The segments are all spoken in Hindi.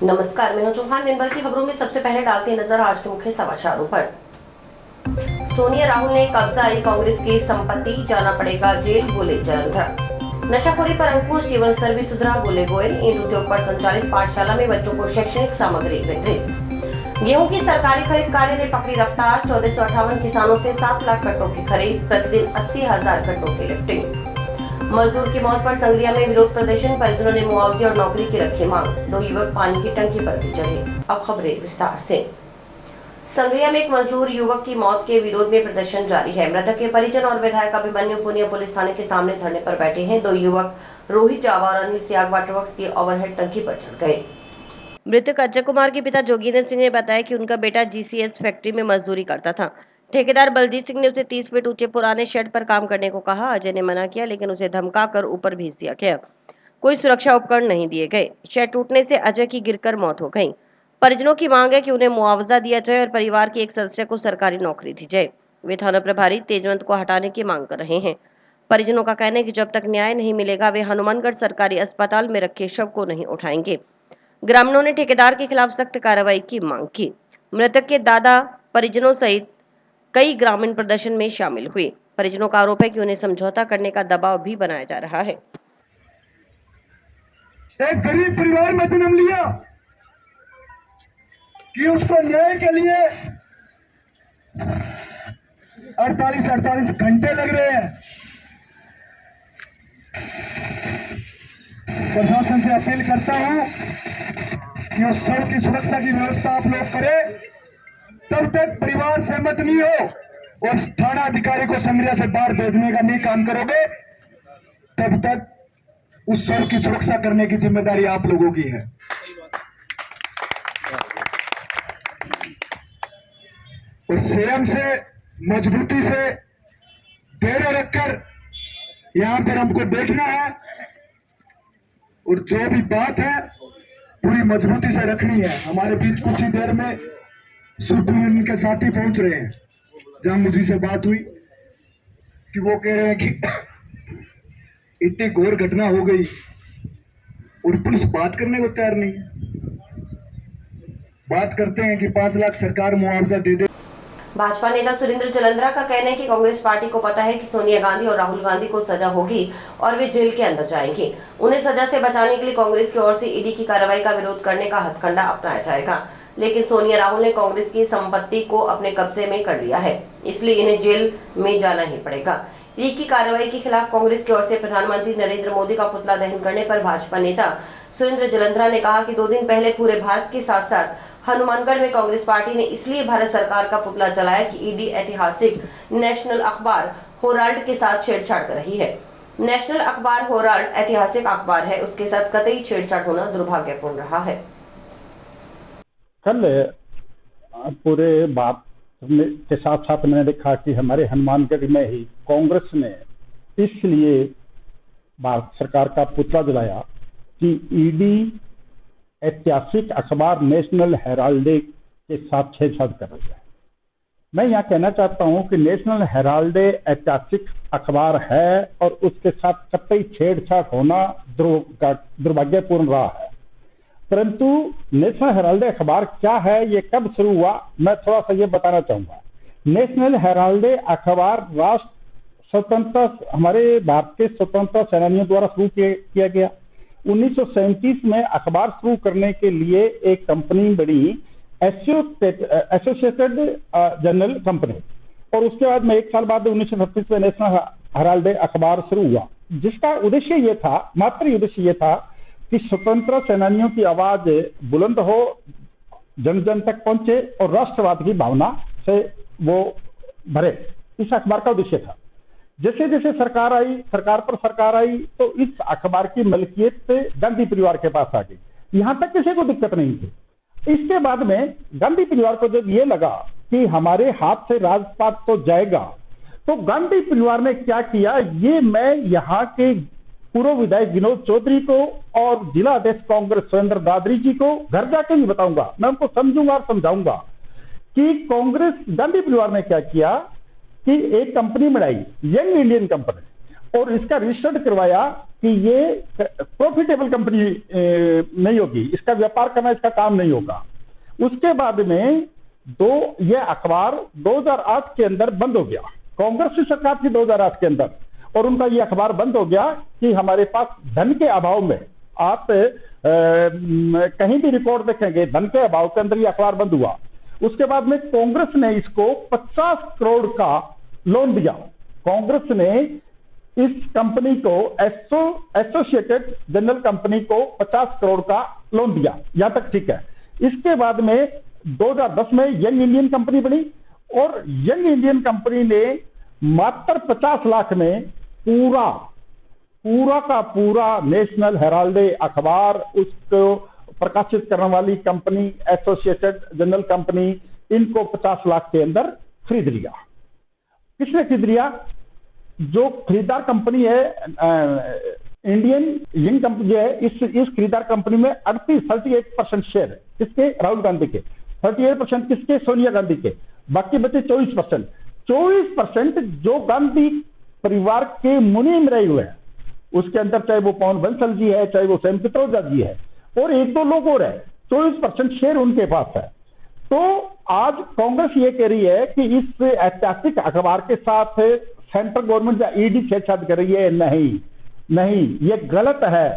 नमस्कार, मैं हूं चौहान। दिन भर की खबरों में सबसे पहले डालते हैं नजर आज के मुख्य समाचारों पर। सोनिया राहुल ने कब्जाई कांग्रेस की संपत्ति, जाना पड़ेगा जेल, बोले जलंधर। नशाखोरी पर अंकुश, जीवन स्तर भी सुधरा, बोले गोयल। ईंट उद्योग पर संचालित पाठशाला में बच्चों को शैक्षणिक सामग्री वितरित। गेहूं की सरकारी खरीद कार्य ने पकड़ी रफ्तार, 1458 किसानों से 7 लाख कट्टों की खरीद, प्रतिदिन 80,000 कट्टों की लिफ्टिंग। मजदूर की मौत पर संग्रिया में विरोध प्रदर्शन, परिजनों ने मुआवजे और नौकरी की रखी मांग। 2 युवक पानी की टंकी पर भी चढ़े। अब खबरें विस्तार से। संग्रिया में एक मजदूर युवक की मौत के विरोध में प्रदर्शन जारी है। मृतक के परिजन और विधायक अभिमन्यु पुनिया पुलिस थाने के सामने धरने पर बैठे हैं। 2 युवक रोहित जावा और अनिल सियाग वाटर वर्क्स की ओवरहेड टंकी पर चढ़ गए। मृतक अजय कुमार के पिता जोगिंदर सिंह ने बताया कि उनका बेटा जीसीएस फैक्ट्री में मजदूरी करता था। ठेकेदार बलजीत सिंह ने उसे 30 फीट ऊंचे पुराने शेड पर काम करने को कहा। अजय ने मना किया, लेकिन उसे धमकाकर ऊपर भेज दिया गया। कोई सुरक्षा उपकरण नहीं दिए गए। शेड टूटने से अजय की गिरकर मौत हो गई। परिजनों की मांग है कि उन्हें मुआवजा दिया जाए और परिवार के एक सदस्य को सरकारी नौकरी दी जाए। वे थाना प्रभारी तेजवंत को हटाने की मांग कर रहे हैं। परिजनों का कहना है कि जब तक न्याय नहीं मिलेगा, वे हनुमानगढ़ सरकारी अस्पताल में रखे शव को नहीं उठाएंगे। ग्रामीणों ने ठेकेदार के खिलाफ सख्त कार्रवाई की मांग की। मृतक के दादा, परिजनों सहित कई ग्रामीण प्रदर्शन में शामिल हुए। परिजनों का आरोप है कि उन्हें समझौता करने का दबाव भी बनाया जा रहा है। एक गरीब परिवार में जन्म लिया कि उसको न्याय के लिए 48 घंटे लग रहे हैं। प्रशासन से अपील करता हूं कि उस शव की सुरक्षा की व्यवस्था आप लोग करें। तब तक परिवार सहमत नहीं हो और थाना अधिकारी को संग्रिया से बाहर भेजने का नहीं काम करोगे, तब तक उस शव की सुरक्षा करने की जिम्मेदारी आप लोगों की है। और संयम से, मजबूती से धैर्य रखकर यहां पर हमको बैठना है और जो भी बात है पूरी मजबूती से रखनी है। हमारे बीच कुछ ही देर में सुप्रीम यूनियन के साथी पहुंच रहे हैं, जहां मुझे से बात हुई कि वो कह रहे हैं कि इतनी घोर घटना हो गई और पुलिस बात करने को तैयार नहीं है। बात करते हैं कि 5 लाख सरकार मुआवजा दे दे। भाजपा नेता सुरेंद्र जलंधरा का कहना है कि कांग्रेस पार्टी को पता है कि सोनिया गांधी और राहुल गांधी को सजा होगी और वे जेल के अंदर जाएंगे। उन्हें सजा से बचाने के लिए कांग्रेस की ओर से ईडी की कार्रवाई का विरोध करने का हथकंडा अपनाया जाएगा। लेकिन सोनिया राहुल ने कांग्रेस की संपत्ति को अपने कब्जे में कर लिया है, इसलिए इन्हें जेल में जाना ही पड़ेगा। ईडी की कार्रवाई के खिलाफ कांग्रेस की ओर से प्रधानमंत्री नरेंद्र मोदी का पुतला दहन करने पर भाजपा नेता सुरेंद्र जलंधरा ने कहा कि 2 दिन पहले पूरे भारत के साथ साथ हनुमानगढ़ में कांग्रेस पार्टी ने इसलिए भारत सरकार का पुतला जलाया कि ईडी ऐतिहासिक नेशनल अखबार हेराल्ड के साथ छेड़छाड़ कर रही है। नेशनल अखबार हेराल्ड ऐतिहासिक अखबार है, उसके साथ कतई छेड़छाड़ होना दुर्भाग्यपूर्ण रहा है। कल पूरे बात के साथ साथ मैंने देखा कि हमारे हनुमानगढ़ में ही कांग्रेस ने इसलिए भारत सरकार का पुतला जलाया कि ईडी ऐतिहासिक अखबार नेशनल हेराल्ड के साथ छेड़छाड़ कर रही है। मैं यहाँ कहना चाहता हूँ कि नेशनल हेराल्ड ऐतिहासिक अखबार है और उसके साथ कतई छेड़छाड़ होना दुर्भाग्यपूर्ण रहा है। परंतु नेशनल हेराल्ड अखबार क्या है, ये कब शुरू हुआ, मैं थोड़ा सा ये बताना चाहूंगा। नेशनल हेराल्ड अखबार राष्ट्र स्वतंत्रता, हमारे भारत के स्वतंत्रता सेनानियों द्वारा शुरू किया गया। 1937 में अखबार शुरू करने के लिए एक कंपनी बनी, एसोसिएटेड जर्नल कंपनी, और उसके बाद में 1 साल बाद 1936 में नेशनल हेराल्ड अखबार शुरू हुआ, जिसका उद्देश्य ये था, मात्र उद्देश्य ये था कि स्वतंत्रता सेनानियों की आवाज बुलंद हो, जन जन तक पहुंचे और राष्ट्रवाद की भावना से वो भरे। इस अखबार का उद्देश्य था। जैसे जैसे सरकार पर सरकार आई तो इस अखबार की मलकियत से गांधी परिवार के पास आ गई। यहां तक किसी को दिक्कत नहीं थी। इसके बाद में गांधी परिवार को जब ये लगा कि हमारे हाथ से राजपाट तो जाएगा, तो गांधी परिवार ने क्या किया, ये मैं यहाँ के पूर्व विधायक विनोद चौधरी को और जिला अध्यक्ष कांग्रेस सुरेंद्र दादरी जी को घर जाके ही बताऊंगा, मैं उनको समझूंगा और समझाऊंगा कि कांग्रेस गांधी परिवार ने क्या किया कि एक कंपनी बनाई, यंग इंडियन कंपनी, और इसका रिसर्च करवाया कि ये प्रॉफिटेबल कंपनी नहीं होगी, इसका व्यापार करना इसका काम नहीं होगा। उसके बाद में ये अखबार 2008 के अंदर बंद हो गया, कांग्रेस की सरकार थी 2008 के अंदर, और उनका ये अखबार बंद हो गया कि हमारे पास धन के अभाव में, आप कहीं भी रिकॉर्ड देखेंगे धन के अभाव के अंदर ये अखबार बंद हुआ। उसके बाद में कांग्रेस ने इसको 50 करोड़ का लोन दिया। कांग्रेस ने इस कंपनी को एसोसिएटेड जनरल कंपनी को 50 करोड़ का लोन दिया, यहां तक ठीक है। इसके बाद में 2010 में यंग इंडियन कंपनी बनी, और यंग इंडियन कंपनी ने मात्र 50 लाख में पूरा का पूरा नेशनल हेराल्डे अखबार, उसको प्रकाशित करने वाली कंपनी एसोसिएटेड जनरल कंपनी, इनको 50 लाख के अंदर खरीद लिया। किसने खरीद लिया? जो खरीदार कंपनी है इंडियन यंग कंपनी है, इस खरीदार कंपनी में 38% शेयर है। किसके? राहुल गांधी के। 38% किसके? सोनिया गांधी के। बाकी बचे 24%। 24% जो गांधी परिवार के मुनीम रहे हुए हैं, उसके अंदर चाहे वो पवन बंसल जी है, चाहे वो सैम पित्रोदा जी है, और 1-2 लोग और है, 24% शेयर उनके पास है। तो आज कांग्रेस ये कह रही है कि इस ऐतिहासिक अखबार के साथ सेंट्रल गवर्नमेंट या ईडी छेड़छाड़ कर रही है। नहीं, ये गलत है।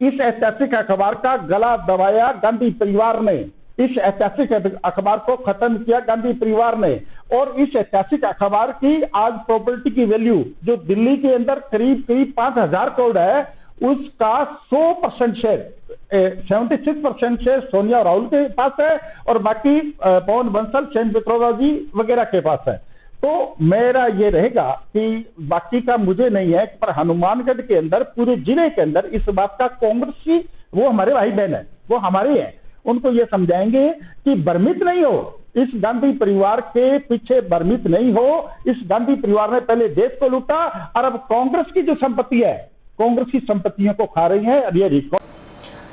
इस ऐतिहासिक अखबार का गला दबाया गांधी परिवार ने, इस ऐतिहासिक अखबार को खत्म किया गांधी परिवार ने, और इस ऐतिहासिक अखबार की आज प्रॉपर्टी की वैल्यू जो दिल्ली के अंदर करीब 5,000 करोड़ है, उसका 100% शेयर 76% शेयर सोनिया और राहुल के पास है, और बाकी पवन बंसल, सैम पित्रोदा जी वगैरह के पास है। तो मेरा ये रहेगा कि बाकी का मुझे नहीं है, पर हनुमानगढ़ के अंदर, पूरे जिले के अंदर इस बात का कांग्रेस की, वो हमारे भाई बहन है, वो हमारे हैं, उनको ये समझाएंगे कि भ्रमित नहीं हो, इस गांधी परिवार के पीछे भ्रमित नहीं हो। इस गांधी परिवार ने पहले देश को लूटा, और अब कांग्रेस की जो संपत्ति है, कांग्रेस की संपत्तियों को खा रही है। और ये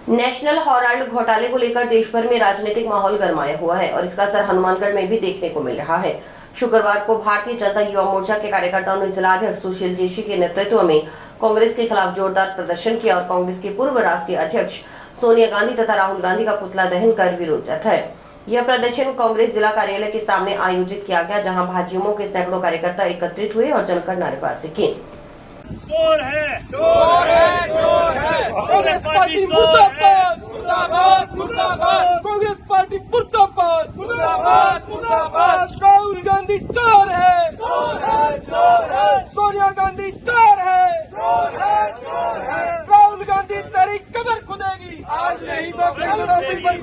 नेशनल हेराल्ड घोटाले को लेकर देश भर में राजनीतिक माहौल गरमाया हुआ है, और इसका असर हनुमानगढ़ में भी देखने को मिल रहा है। शुक्रवार को भारतीय जनता युवा मोर्चा के कार्यकर्ताओं ने जिलाध्यक्ष सुशील जोशी के नेतृत्व में कांग्रेस के खिलाफ जोरदार प्रदर्शन किया, और कांग्रेस की पूर्व राष्ट्रीय अध्यक्ष सोनिया गांधी तथा राहुल गांधी का पुतला दहन कर विरोध जताया। यह प्रदर्शन कांग्रेस जिला कार्यालय के सामने आयोजित किया गया, जहां भाजयुमो के सैकड़ों कार्यकर्ता एकत्रित हुए और जमकर नारेबाजी की। चोर है, चोर है, चोर है, कांग्रेस पार्टी मुर्दाबाद, मुर्दाबाद, मुर्दाबाद, कांग्रेस पार्टी मुर्दाबाद, मुर्दाबाद, मुर्दाबाद, राहुल गांधी चोर है, चोर है, चोर है, सोनिया गांधी चोर है, चोर है, चोर है, राहुल गांधी तेरी कब्र खुदेगी, आज नहीं तो कल,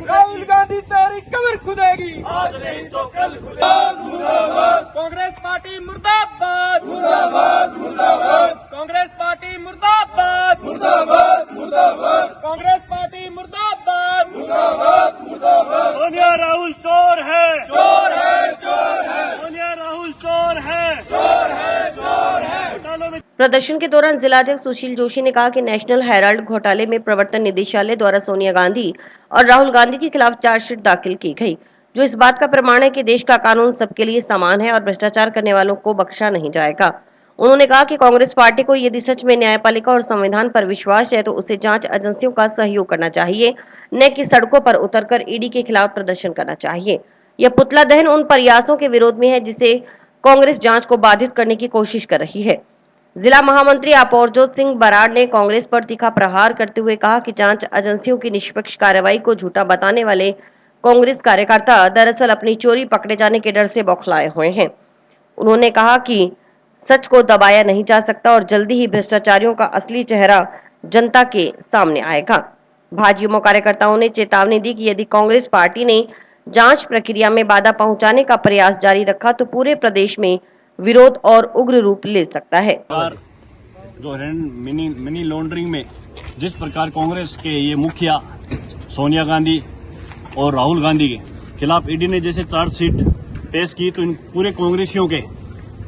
राहुल गांधी तेरी कब्र खुदेगी, आज नहीं तो कल खुदेगी, मुर्दाबाद, कांग्रेस पार्टी मुर्दाबाद, मुर्दाबाद, मुर्दाबाद, कांग्रेस पार्टी मुर्दाबाद, मुर्दाबाद, मुर्दाबाद, कांग्रेस पार्टी मुर्दाबाद, मुर्दाबाद, मुर्दाबाद, सोनिया राहुल चोर है, चोर है, चोर है, सोनिया राहुल चोर है, चोर है, चोर है। प्रदर्शन के दौरान जिलाध्यक्ष सुशील जोशी ने कहा कि नेशनल हेराल्ड घोटाले में प्रवर्तन निदेशालय द्वारा सोनिया गांधी और राहुल गांधी के खिलाफ चार्जशीट दाखिल की गई, जो इस बात का प्रमाण है कि देश का कानून सबके लिए समान है और भ्रष्टाचार करने वालों को बख्शा नहीं जाएगा। उन्होंने कहा कि कांग्रेस पार्टी को यदि सच में न्यायपालिका और संविधान पर विश्वास है तो उसे जांच एजेंसियों का सहयोग करना चाहिए, न कि सड़कों पर उतरकर ईडी के खिलाफ प्रदर्शन करना चाहिए। यह पुतला दहन उन प्रयासों के विरोध में है जिसे कांग्रेस जांच को बाधित करने की कोशिश कर रही है। जिला महामंत्री अपर्जोत सिंह बराड़ ने कांग्रेस पर तीखा प्रहार करते हुए कहा कि जांच एजेंसियों की निष्पक्ष कार्रवाई को झूठा बताने वाले कांग्रेस कार्यकर्ता दरअसल अपनी चोरी पकड़े जाने के डर से बौखलाए हुए हैं। उन्होंने कहा कि सच को दबाया नहीं जा सकता और जल्दी ही भ्रष्टाचारियों का असली चेहरा जनता के सामने आएगा। भाजयुमो कार्यकर्ताओं ने चेतावनी दी कि यदि कांग्रेस पार्टी ने जांच प्रक्रिया में बाधा पहुंचाने का प्रयास जारी रखा तो पूरे प्रदेश में विरोध और उग्र रूप ले सकता है। जो मनी लॉन्ड्रिंग में जिस प्रकार कांग्रेस के ये मुखिया सोनिया गांधी और राहुल गांधी के खिलाफ ईडी ने जैसे चार्जशीट पेश की, तो इन पूरे कांग्रेसियों के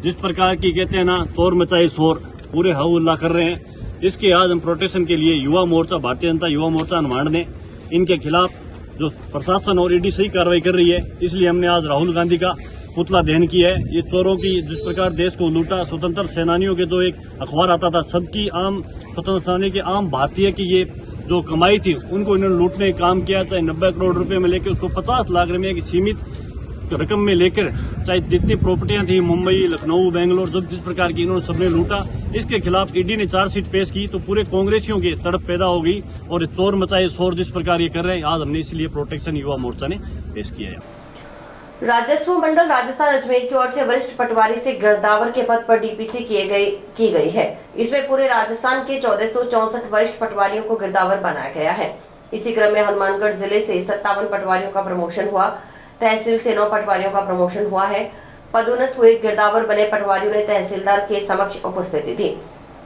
जिस प्रकार की कहते हैं ना, शोर मचाए शोर, पूरे हल्ला कर रहे हैं। इसके आज हम प्रोटेक्शन के लिए युवा मोर्चा, भारतीय जनता युवा मोर्चा हनुमान ने इनके खिलाफ जो प्रशासन और ईडी सही कार्रवाई कर रही है, इसलिए हमने आज राहुल गांधी का पुतला दहन किया है। ये चोरों की जिस प्रकार देश को लूटा, स्वतंत्र सेनानियों के जो एक अखबार आता था, सबकी आम स्वतंत्र सेनानी के आम भारतीय की ये जो कमाई थी उनको इन्होंने लूटने का काम किया। चाहे 90 करोड़ रुपए में लेकर उसको 50 लाख रुपए की सीमित रकम में लेकर, चाहे जितनी प्रॉपर्टियां थी मुंबई, लखनऊ, बेंगलोर, जो जिस प्रकार की इन्होंने सबने लूटा, इसके खिलाफ ईडी ने चार्जशीट पेश की तो पूरे कांग्रेसियों की तड़प पैदा हो गई और चोर मचाए शोर जिस प्रकार ये कर रहे हैं, आज हमने इसलिए प्रोटेक्शन युवा मोर्चा ने पेश किया है। राजस्व मंडल राजस्थान अजमेर की ओर से वरिष्ठ पटवारी से गिरदावर के पद पर डीपीसी की गई है। इसमें पूरे राजस्थान के 1464 वरिष्ठ पटवारियों को गिरदावर बनाया गया है। इसी क्रम में हनुमानगढ़ जिले से 57 पटवारियों का प्रमोशन हुआ। तहसील से 9 पटवारियों का प्रमोशन हुआ है। पदोन्नत हुए गिरदावर बने पटवारियों ने तहसीलदार के समक्ष उपस्थिति थी।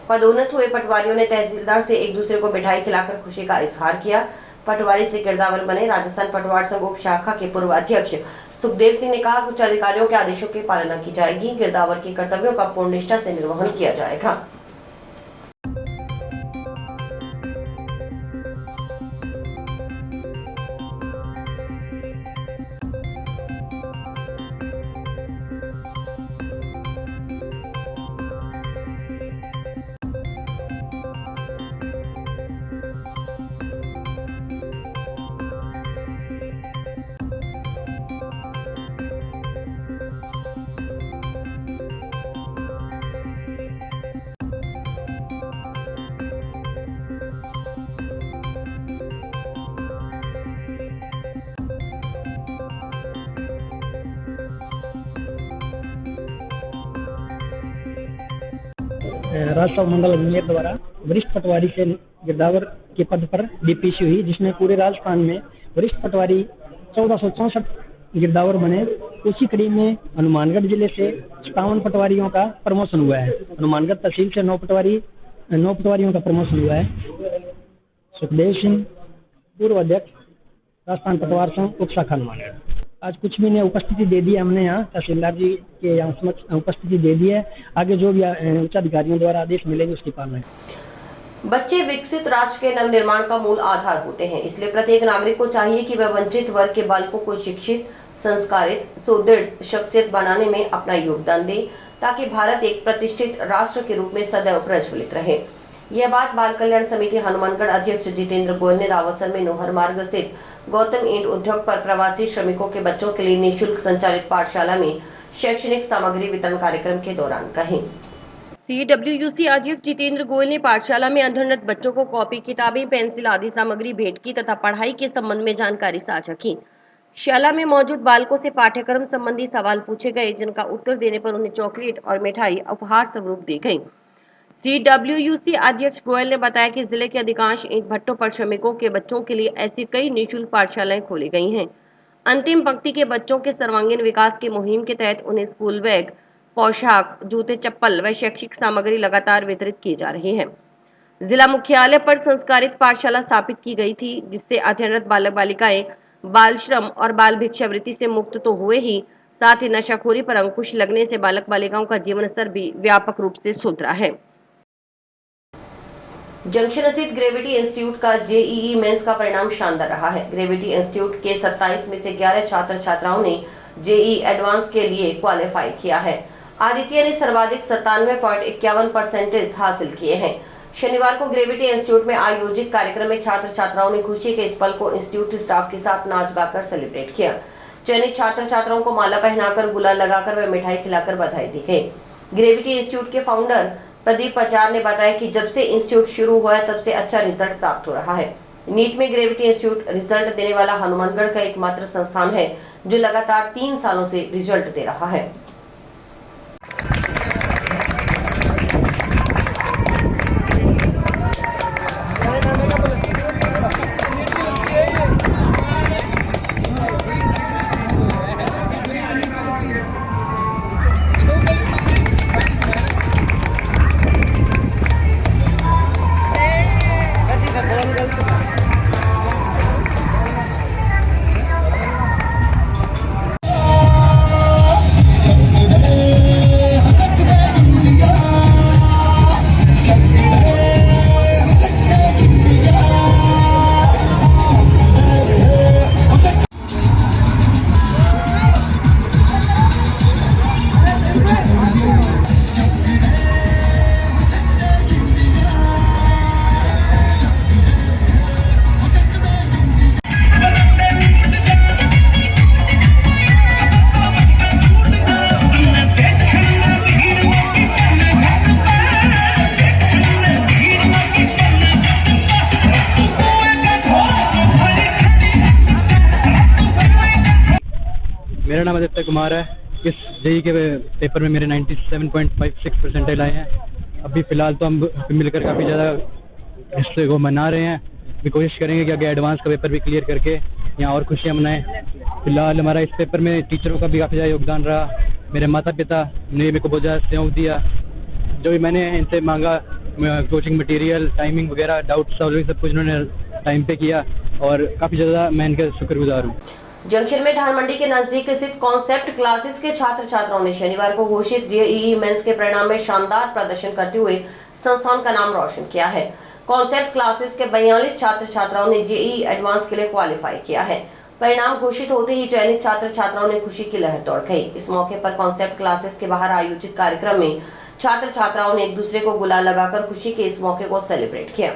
पदोन्नत हुए पटवारियों ने तहसीलदार से एक दूसरे को मिठाई खिलाकर खुशी का इजहार किया। पटवारी से गिरदावर बने राजस्थान पटवार संघ उप शाखा के पूर्व अध्यक्ष सुखदेव सिंह ने कहा, उच्च अधिकारियों के आदेशों की पालना की जाएगी। गिरदावर के कर्तव्यों का पूर्ण निष्ठा से निर्वहन किया जाएगा। राजस्व मंडल अजमेर द्वारा वरिष्ठ पटवारी से गिरदावर के पद पर डीपीसी हुई, जिसमें पूरे राजस्थान में वरिष्ठ पटवारी 1464 गिरदावर बने। उसी कड़ी में हनुमानगढ़ जिले से 57 पटवारियों का प्रमोशन हुआ है। हनुमानगढ़ तहसील से 9 पटवारियों का प्रमोशन हुआ है। सुखदेव सिंह पूर्व अध्यक्ष राजस्थान पटवार संघ उप शाखा हनुमानगढ़। आज कुछ भी ने उपस्थिति दे दी है, हमने यहाँ तहसीलदार जी के यहाँ समक्ष उपस्थिति दे दी है। आगे जो भी उच्च अधिकारियों द्वारा आदेश मिलेंगे उसकी पालना। बच्चे विकसित राष्ट्र के नव निर्माण का मूल आधार होते हैं, इसलिए प्रत्येक नागरिक को चाहिए कि वह वंचित वर्ग के बालकों को शिक्षित, संस्कारित, सुदृढ़ शख्सियत बनाने में अपना योगदान दे, ताकि भारत एक प्रतिष्ठित राष्ट्र के रूप में सदैव प्रज्वलित रहे। यह बात बाल कल्याण समिति हनुमानगढ़ अध्यक्ष जितेंद्र गोयल ने रावसर में नोहर मार्ग स्थित गौतम ईंट उद्योग पर प्रवासी श्रमिकों के बच्चों के लिए निःशुल्क संचालित पाठशाला में शैक्षणिक सामग्री वितरण कार्यक्रम के दौरान कही। CWUC अध्यक्ष जितेंद्र गोयल ने पाठशाला में अध्ययनरत बच्चों को कॉपी, किताबें, पेंसिल आदि सामग्री भेंट की तथा पढ़ाई के संबंध में जानकारी साझा की। शाला में मौजूद बालकों से पाठ्यक्रम संबंधी सवाल पूछे गए, जिनका उत्तर देने पर उन्हें चॉकलेट और मिठाई उपहार स्वरूप दी गई। CWUC अध्यक्ष गोयल ने बताया कि जिले के अधिकांश ईंट भट्टों पर श्रमिकों के बच्चों के लिए ऐसी कई निःशुल्क पाठशालाएं खोली गई हैं। अंतिम पंक्ति के बच्चों के सर्वांगीण विकास की मुहिम के तहत उन्हें स्कूल बैग, पोशाक, जूते, चप्पल व शैक्षिक सामग्री लगातार वितरित की जा रही है। जिला मुख्यालय पर संस्कारित पाठशाला स्थापित की गई थी, जिससे अध्ययनरत बालक बालिकाएं बाल श्रम और बाल भिक्षावृत्ति से मुक्त तो हुए ही, साथ ही नशाखोरी पर अंकुश लगने से बालक बालिकाओं का जीवन स्तर भी व्यापक रूप से सुधरा है। जंक्शन स्थित ग्रेविटी इंस्टीट्यूट का जेईई मेंस का परिणाम शानदार रहा है। ग्रेविटी इंस्टीट्यूट के 27 में से 11 छात्र छात्राओं ने जेईई एडवांस के लिए क्वालिफाई किया है। आदित्य ने सर्वाधिक 97.51% हासिल किए हैं। शनिवार को ग्रेविटी इंस्टीट्यूट में आयोजित कार्यक्रम में छात्र छात्राओं ने खुशी के इस पल को इंस्टीट्यूट स्टाफ के साथ नाच गाकर सेलिब्रेट किया। चयनित छात्र छात्राओं को माला पहनाकर, गुलाल लगाकर व मिठाई खिलाकर बधाई दी गई। ग्रेविटी इंस्टीट्यूट के फाउंडर प्रदीप आचार्य ने बताया कि जब से इंस्टीट्यूट शुरू हुआ है तब से अच्छा रिजल्ट प्राप्त हो रहा है। नीट में ग्रेविटी इंस्टीट्यूट रिजल्ट देने वाला हनुमानगढ़ का एकमात्र संस्थान है जो लगातार 3 सालों से रिजल्ट दे रहा है। नाम आदित्य कुमार है। इस जेई के पेपर में मेरे 97.56 परसेंटाइल आए हैं। अभी फ़िलहाल तो हम मिलकर काफ़ी ज़्यादा हिस्से को मना रहे हैं। अभी कोशिश करेंगे कि आगे एडवांस का पेपर भी क्लियर करके यहाँ और खुशियाँ मनाएं। फिलहाल हमारा इस पेपर में टीचरों का भी काफ़ी ज़्यादा योगदान रहा। मेरे माता पिता ने मेरे को बहुत ज़्यादा सहयोग दिया। जो भी मैंने इनसे मांगा, कोचिंग मटेरियल, टाइमिंग वगैरह, डाउट सॉल्विंग, सब कुछ इन्होंने टाइम पे किया और काफ़ी ज़्यादा मैं इनका शुक्रगुजार हूँ। जंक्शन में धान मंडी के नजदीक स्थित कॉन्सेप्ट क्लासेस के छात्र छात्राओं ने शनिवार को घोषित जेईई मेंस के परिणाम में शानदार प्रदर्शन करते हुए संस्थान का नाम रोशन किया है। कॉन्सेप्ट क्लासेस के 42 छात्र छात्राओं ने जेईई एडवांस के लिए क्वालिफाई किया है। परिणाम घोषित होते ही चयनित छात्र छात्राओं ने खुशी की लहर दौड़ गई। इस मौके पर कॉन्सेप्ट क्लासेस के बाहर आयोजित कार्यक्रम में छात्र छात्राओं ने एक दूसरे को गुलाल लगाकर खुशी के इस मौके को सेलिब्रेट किया।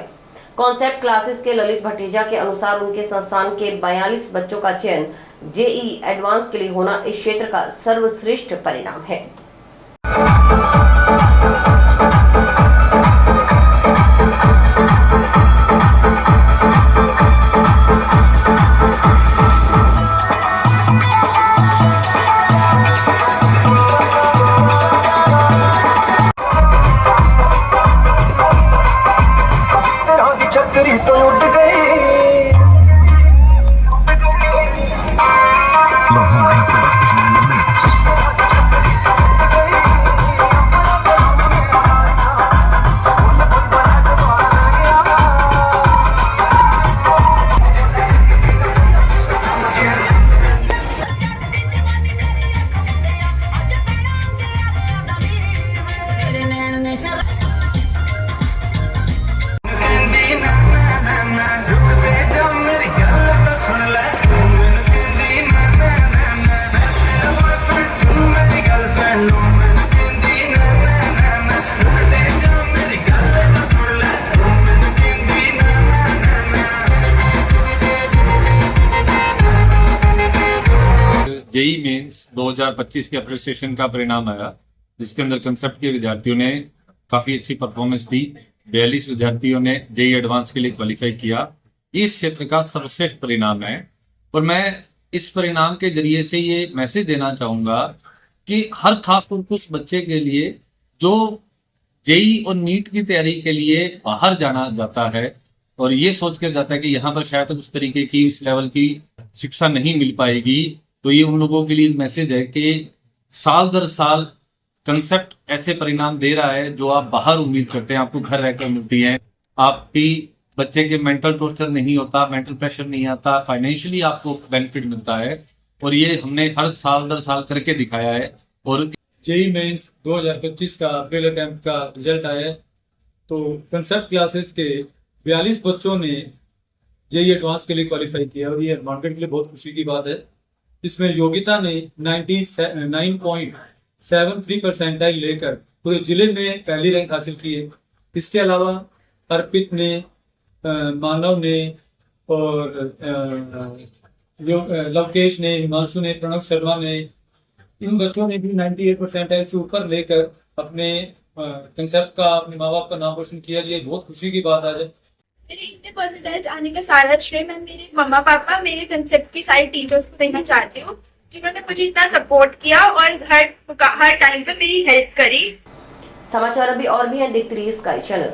कॉन्सेप्ट क्लासेस के ललित भटेजा के अनुसार उनके संस्थान के 42 बच्चों का चयन जेईई एडवांस के लिए होना इस क्षेत्र का सर्वश्रेष्ठ परिणाम है। जेई मेंस 2025 के अप्रिसिएशन का परिणाम आया, जिसके अंदर कंसेप्ट के विद्यार्थियों ने काफी अच्छी परफॉर्मेंस दी। 42 विद्यार्थियों ने जेई एडवांस के लिए क्वालिफाई किया। इस क्षेत्र का सर्वश्रेष्ठ परिणाम है और मैं इस परिणाम के जरिए से ये मैसेज देना चाहूंगा कि हर खासतौर पर उस बच्चे के लिए जो जेई और नीट की तैयारी के लिए बाहर जाना जाता है और ये सोच कर जाता है कि यहाँ पर शायद उस तरीके की उस लेवल की शिक्षा नहीं मिल पाएगी, तो ये उन लोगों के लिए मैसेज है कि साल दर साल कंसेप्ट ऐसे परिणाम दे रहा है जो आप बाहर उम्मीद करते हैं आपको घर रहकर मिलती है। आपकी बच्चे के मेंटल टॉर्चर नहीं होता, मेंटल प्रेशर नहीं आता, फाइनेंशियली आपको बेनिफिट मिलता है और ये हमने हर साल दर साल करके दिखाया है। और जेई मेंस 2025 का अप्रैल अटेम्प्ट का रिजल्ट आया है तो कंसेप्ट क्लासेस के 42 बच्चों ने जेई एडवांस के लिए क्वालिफाई किया और ये मार्केट के लिए बहुत खुशी की बात है। इसमें योगिता ने 99.73 परसेंटाइल लेकर पूरे जिले में पहली रैंक हासिल की है। इसके अलावा अर्पित ने, मानव ने और लवकेश ने, हिमांशु ने, प्रणव शर्मा ने, इन बच्चों ने भी 98 परसेंटाइल से ऊपर लेकर अपने कंसेप्ट का, अपने माँ बाप का नाम रोशन किया। ये बहुत खुशी की बात आज है। मेरे इतने परसेंटेज आने का सारा श्रेय मैं मेरे मम्मा पापा, मेरे कंसेप्ट की सारी टीचर्स को देना चाहती हूँ, जिन्होंने मुझे इतना सपोर्ट किया और हर टाइम पे मेरी हेल्प करी। समाचार अभी और भी हैं, देखते रहिए स्काई चैनल।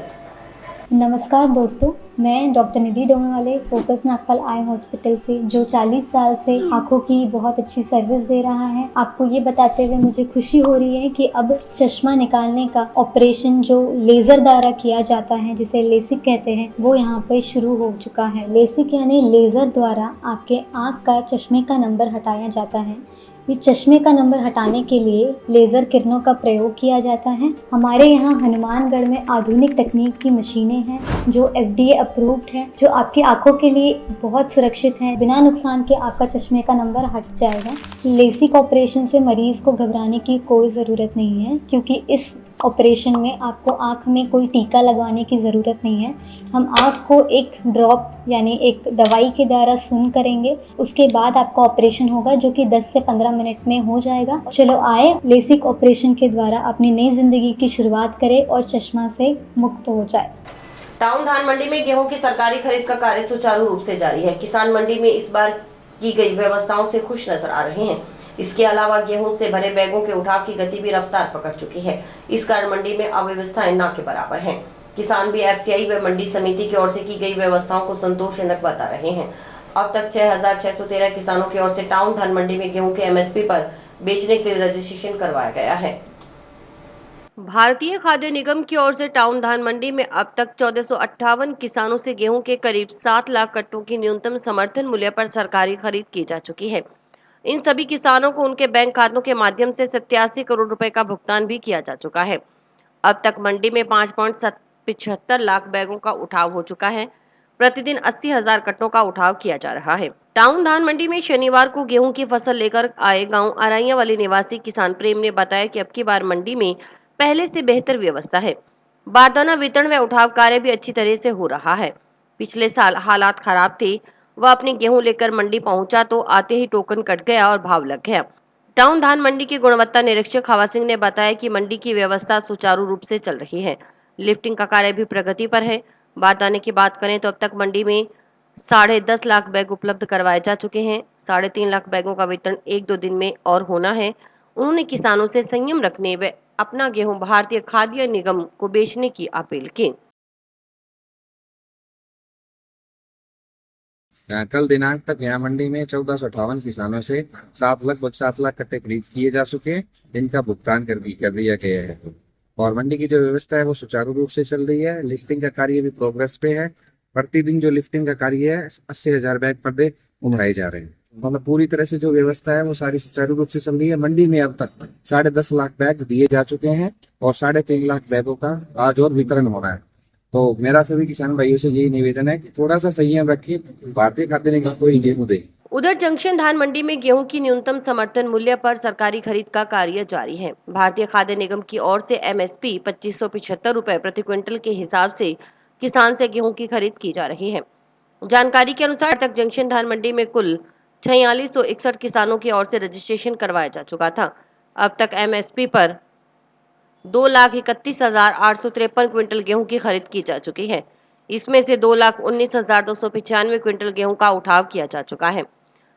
नमस्कार दोस्तों, मैं डॉक्टर निधि डोमेवाले फोकस नागपाल आई हॉस्पिटल से, जो 40 साल से आंखों की बहुत अच्छी सर्विस दे रहा है। आपको ये बताते हुए मुझे खुशी हो रही है कि अब चश्मा निकालने का ऑपरेशन जो लेज़र द्वारा किया जाता है, जिसे लेसिक कहते हैं, वो यहाँ पर शुरू हो चुका है। लेसिक यानी लेज़र द्वारा आपके आँख का चश्मे का नंबर हटाया जाता है। ये चश्मे का नंबर हटाने के लिए लेज़र किरणों का प्रयोग किया जाता है। हमारे यहाँ हनुमानगढ़ में आधुनिक तकनीक की मशीनें हैं जो FDA अप्रूव्ड है, जो आपकी आंखों के लिए बहुत सुरक्षित है। बिना नुकसान के आपका चश्मे का नंबर हट जाएगा। लेसिक ऑपरेशन से मरीज़ को घबराने की कोई ज़रूरत नहीं है, क्योंकि इस ऑपरेशन में आपको आँख में कोई टीका लगवाने की ज़रूरत नहीं है। हम आँख को एक ड्रॉप यानी एक दवाई के द्वारा सून करेंगे, उसके बाद आपका ऑपरेशन होगा जो कि 10 से 15 मिनट में हो जाएगा। चलो आए लेसिक ऑपरेशन के द्वारा अपनी नई ज़िंदगी की शुरुआत करें और चश्मा से मुक्त हो जाए। टाउन धान मंडी में गेहूं की सरकारी खरीद का कार्य सुचारू रूप से जारी है। किसान मंडी में इस बार की गई व्यवस्थाओं से खुश नजर आ रहे हैं। इसके अलावा गेहूं से भरे बैगों के उठाव की गति भी रफ्तार पकड़ चुकी है। इस कारण मंडी में अव्यवस्थाएं न के बराबर हैं। किसान भी एफसीआई व मंडी समिति की ओर से की गई व्यवस्थाओं को संतोषजनक बता रहे हैं। अब तक 6,613 किसानों की ओर से टाउन धान मंडी में गेहूं के एमएसपी पर बेचने के लिए रजिस्ट्रेशन करवाया गया है। भारतीय खाद्य निगम की ओर से टाउन धान मंडी में अब तक 1458 किसानों से गेहूं के करीब 7 लाख कट्टों की न्यूनतम समर्थन मूल्य पर सरकारी खरीद की जा चुकी है। इन सभी किसानों को उनके बैंक खातों के माध्यम से 87 करोड़ रुपए का भुगतान भी किया जा चुका है। अब तक मंडी में 5.75 लाख बैगों का उठाव हो चुका है। प्रतिदिन 80,000 कट्टों का उठाव किया जा रहा है। टाउन धान मंडी में शनिवार को गेहूं की फसल लेकर आए गांव अराइया वाली निवासी किसान प्रेम ने बताया कि अब की बार मंडी में पहले से बेहतर व्यवस्था है। बारदाना वितरण व उठाव कार्य भी अच्छी तरह से हो रहा है। पिछले साल हालात खराब थे। वह अपनी गेहूं लेकर मंडी पहुंचा तो आते ही टोकन कट गया और भाव लग गया। टाउन धान मंडी के गुणवत्ता निरीक्षक हवा सिंह ने बताया कि मंडी की व्यवस्था सुचारू रूप से चल रही है। लिफ्टिंग का कार्य भी प्रगति पर है। बारदाने की बात करें तो अब तक मंडी में 10.5 लाख बैग उपलब्ध करवाए जा चुके हैं। 3.5 लाख बैगों का वितरण 1-2 दिन में और होना है। उन्होंने किसानों से संयम रखने व अपना गेहूं भारतीय खाद्य निगम को बेचने की अपील की। कल दिनांक तक यहाँ मंडी में 1458 किसानों से 7 लाख कट्टे खरीद किए जा चुके हैं, जिनका भुगतान कर दिया गया है। और मंडी की जो व्यवस्था है वो सुचारू रूप से चल रही है। लिफ्टिंग का कार्य भी प्रोग्रेस पे है। प्रतिदिन जो लिफ्टिंग का कार्य है 80,000 बैग पर डे उमड़ाए जा रहे हैं। मतलब पूरी तरह से जो व्यवस्था है वो सारी सुचारू रूप से चल रही है। मंडी में अब तक 10.5 लाख बैग दिए जा चुके हैं और 3.5 लाख बैगों का आज और वितरण हो रहा है। तो मेरा सभी किसान भाइयों से यही निवेदन है कि थोड़ा सा संयम रखिए, भारतीय खाद्य निगम को ही गेहूं दे। उधर जंक्शन धान मंडी में गेहूं की न्यूनतम समर्थन मूल्य पर सरकारी खरीद का कार्य जारी है। भारतीय खाद्य निगम की ओर से एमएसपी 2575 रुपए प्रति क्विंटल के हिसाब से किसान से गेहूं की खरीद की जा रही है। जानकारी के अनुसार तक जंक्शन धान मंडी में कुल 4661 किसानों की ओर से रजिस्ट्रेशन करवाया जा चुका था। अब तक एमएसपी पर 2,31,853 क्विंटल गेहूं की खरीद की जा चुकी है। इसमें से 2,19,295 क्विंटल गेहूं का उठाव किया जा चुका है।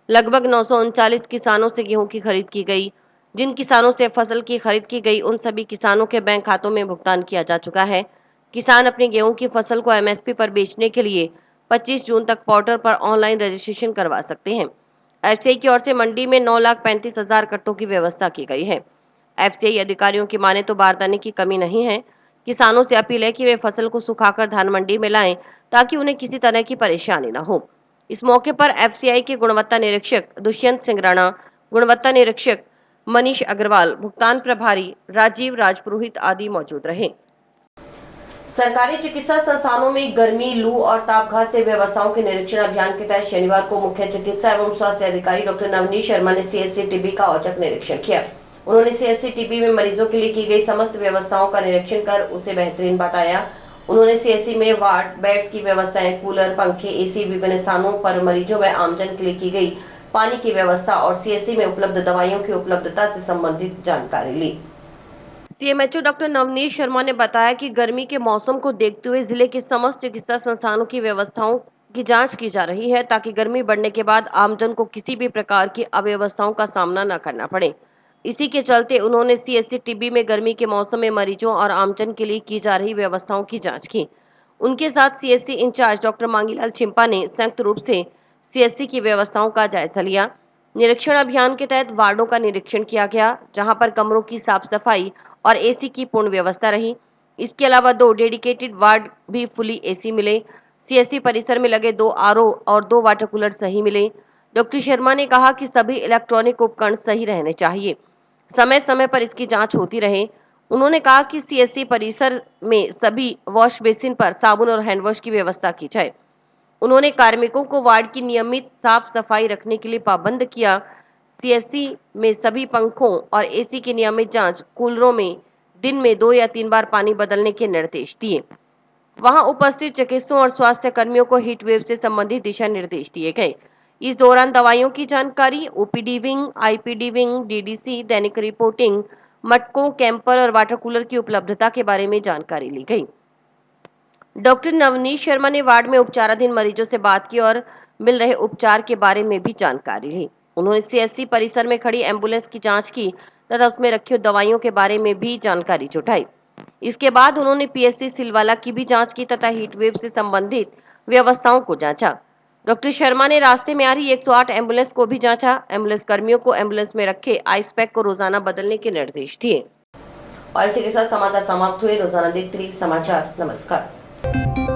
लगभग 939 किसानों से गेहूं की खरीद की गई। जिन किसानों से फसल की खरीद की गई उन सभी किसानों के बैंक खातों में भुगतान किया जा चुका है। किसान अपनी गेहूं की फसल को एमएसपी पर बेचने के लिए 25 जून तक पोर्टल पर ऑनलाइन रजिस्ट्रेशन करवा सकते हैं। एफसीआई की ओर से मंडी में 9,35,000 कट्टों की व्यवस्था की गई है। एफसीआई अधिकारियों की माने तो बारदाने की कमी नहीं है। किसानों से अपील है कि वे फसल को सुखाकर धान मंडी में लाएं ताकि उन्हें किसी तरह की परेशानी न हो। इस मौके पर एफसीआई के गुणवत्ता निरीक्षक दुष्यंत सिंह राणा, गुणवत्ता निरीक्षक मनीष अग्रवाल, भुगतान प्रभारी राजीव राजपुरोहित आदि मौजूद रहे। सरकारी चिकित्सा संस्थानों में गर्मी, लू और तापघात से व्यवस्थाओं के निरीक्षण अभियान के तहत शनिवार को मुख्य चिकित्सा एवं स्वास्थ्य अधिकारी डॉक्टर नवनीत शर्मा ने सीएससी टीबी का औचक निरीक्षण किया। उन्होंने सीएससी टीबी में मरीजों के लिए की गई समस्त व्यवस्थाओं का निरीक्षण कर उसे बेहतरीन बताया। उन्होंने सीएससी में वार्ड, बेड्स की व्यवस्थाएं, कूलर, पंखे, एसी, विभिन्न स्थानों पर मरीजों व आमजन के लिए की गई पानी की व्यवस्था और सीएससी में उपलब्ध दवाइयों की उपलब्धता से संबंधित जानकारी ली। सीएमएचओ डॉक्टर नवनीत शर्मा ने बताया कि गर्मी के मौसम को देखते हुए जिले के समस्त चिकित्सा संस्थानों की व्यवस्थाओं की जांच की जा रही है ताकि गर्मी बढ़ने के बाद आमजन को किसी भी प्रकार की अव्यवस्थाओं का सामना न करना पड़े। इसी के चलते उन्होंने सीएससी टीबी में गर्मी के मौसम में मरीजों और आमजन के लिए की जा रही व्यवस्थाओं की जांच की। उनके साथ CSC incharge doctor Mangilal Chhimpa ने संयुक्त रूप से सीएससी की व्यवस्थाओं का जायजा लिया। निरीक्षण अभियान के तहत वार्डों का निरीक्षण किया गया, जहां पर कमरों की साफ सफाई और एसी की पूर्ण व्यवस्था रही। इसके अलावा 2 डेडिकेटेड वार्ड भी फुली एसी मिले। सीएससी परिसर में लगे 2 आरओ और 2 वाटर कूलर सही मिले। डॉक्टर शर्मा ने कहा कि सभी इलेक्ट्रॉनिक उपकरण सही रहने चाहिए, समय समय पर इसकी जांच होती रहे। उन्होंने कहा कि सीएससी परिसर में सभी वॉश बेसिन पर साबुन और हैंडवॉश की व्यवस्था की जाए। उन्होंने कार्मिकों को वार्ड की नियमित साफ सफाई रखने के लिए पाबंद किया। सीएससी में सभी पंखों और एसी की नियमित जांच, कूलरों में दिन में 2 या 3 बार पानी बदलने के निर्देश दिए। वहां उपस्थित चिकित्सकों और स्वास्थ्य कर्मियों को हीट वेव से संबंधित दिशा निर्देश दिए गए। इस दौरान दवाइयों की जानकारी, OPD wing, IPD wing, DDC, दैनिक रिपोर्टिंग, मटकों, कैंपर और वाटर कूलर की उपलब्धता के बारे में जानकारी ली गई। डॉक्टर नवनीत शर्मा ने वार्ड में उपचाराधीन मरीजों से बात की और मिल रहे उपचार के बारे में भी जानकारी ली। उन्होंने सीएससी परिसर में खड़ी एम्बुलेंस की जांच की तथा उसमें रखी दवाइयों के बारे में भी जानकारी जुटाई। इसके बाद उन्होंने पीएससी सिलवाला की भी जांच की तथा हीट वेव से संबंधित व्यवस्थाओं को जांचा। डॉक्टर शर्मा ने रास्ते में आ रही 108 एम्बुलेंस को भी जांचा। एम्बुलेंस कर्मियों को एम्बुलेंस में रखे आइस पैक को रोजाना बदलने के निर्देश दिए। और इसी के साथ समाचार समाप्त हुए। रोजाना देखते रहिए समाचार। नमस्कार।